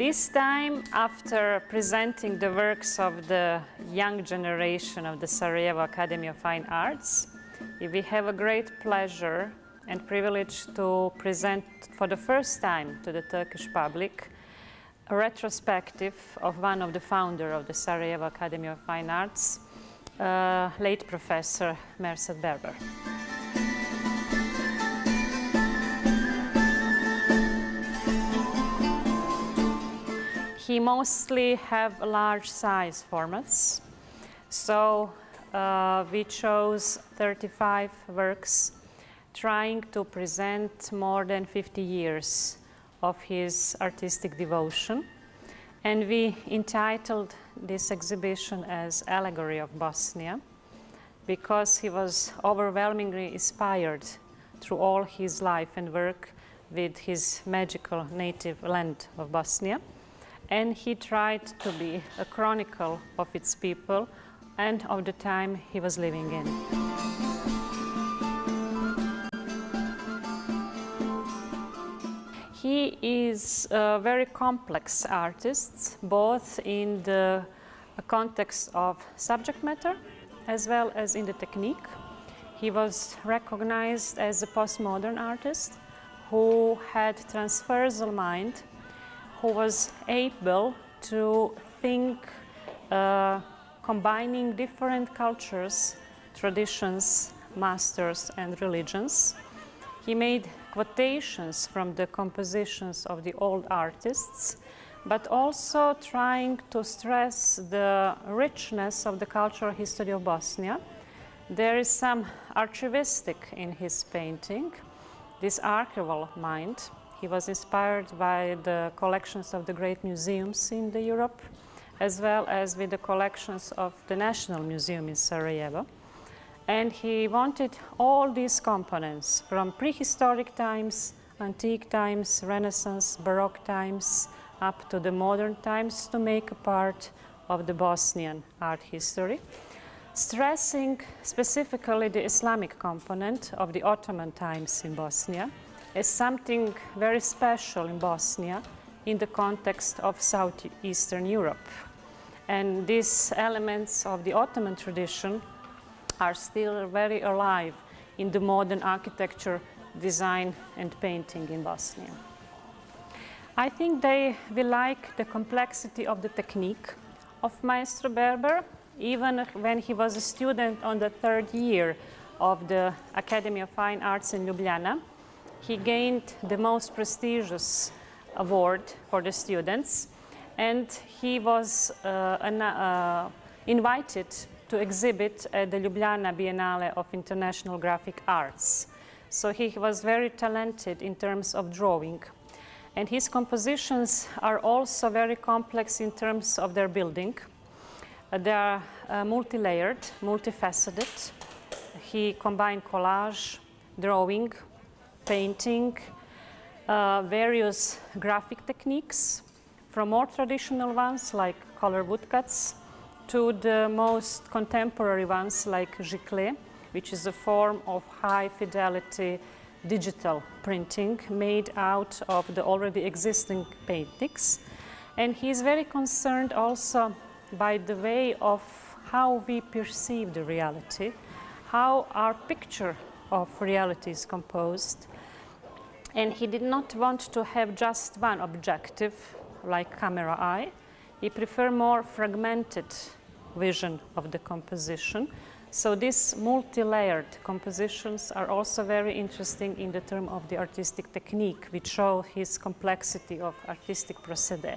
This time, after presenting the works of the young generation of the Sarajevo Academy of Fine Arts, we have a great pleasure and privilege to present for the first time to the Turkish public a retrospective of one of the founders of the Sarajevo Academy of Fine Arts, late Professor Mersad Berber. He mostly have large size formats, so we chose 35 works trying to present more than 50 years of his artistic devotion. And we entitled this exhibition as Allegory of Bosnia, because he was overwhelmingly inspired through all his life and work with his magical native land of Bosnia. And he tried to be a chronicle of its people and of the time he was living in. He is a very complex artist, both in the context of subject matter as well as in the technique. He was recognized as a postmodern artist who had transversal mind, who was able to think combining different cultures, traditions, masters, and religions. He made quotations from the compositions of the old artists, but also trying to stress the richness of the cultural history of Bosnia. There is some archivistic in his painting, this archival mind. He was inspired by the collections of the great museums in Europe, as well as with the collections of the National Museum in Sarajevo. And he wanted all these components from prehistoric times, antique times, Renaissance, Baroque times, up to the modern times to make a part of the Bosnian art history, stressing specifically the Islamic component of the Ottoman times in Bosnia as something very special in Bosnia in the context of Southeastern Europe. And these elements of the Ottoman tradition are still very alive in the modern architecture, design, and painting in Bosnia. I think they will like the complexity of the technique of Maestro Berber, even when he was a student on the third year of the Academy of Fine Arts in Ljubljana. He gained the most prestigious award for the students, and he was invited to exhibit at the Ljubljana Biennale of International Graphic Arts. So he was very talented in terms of drawing. And his compositions are also very complex in terms of their building. They are multi-layered, multifaceted. He combined collage, drawing, painting, various graphic techniques, from more traditional ones like color woodcuts to the most contemporary ones like giclée, which is a form of high-fidelity digital printing made out of the already existing paintings. And he is very concerned also by the way of how we perceive the reality, how our picture of reality is composed. And he did not want to have just one objective, like camera eye. He preferred more fragmented vision of the composition. So these multi-layered compositions are also very interesting in the term of the artistic technique, which show his complexity of artistic procedé.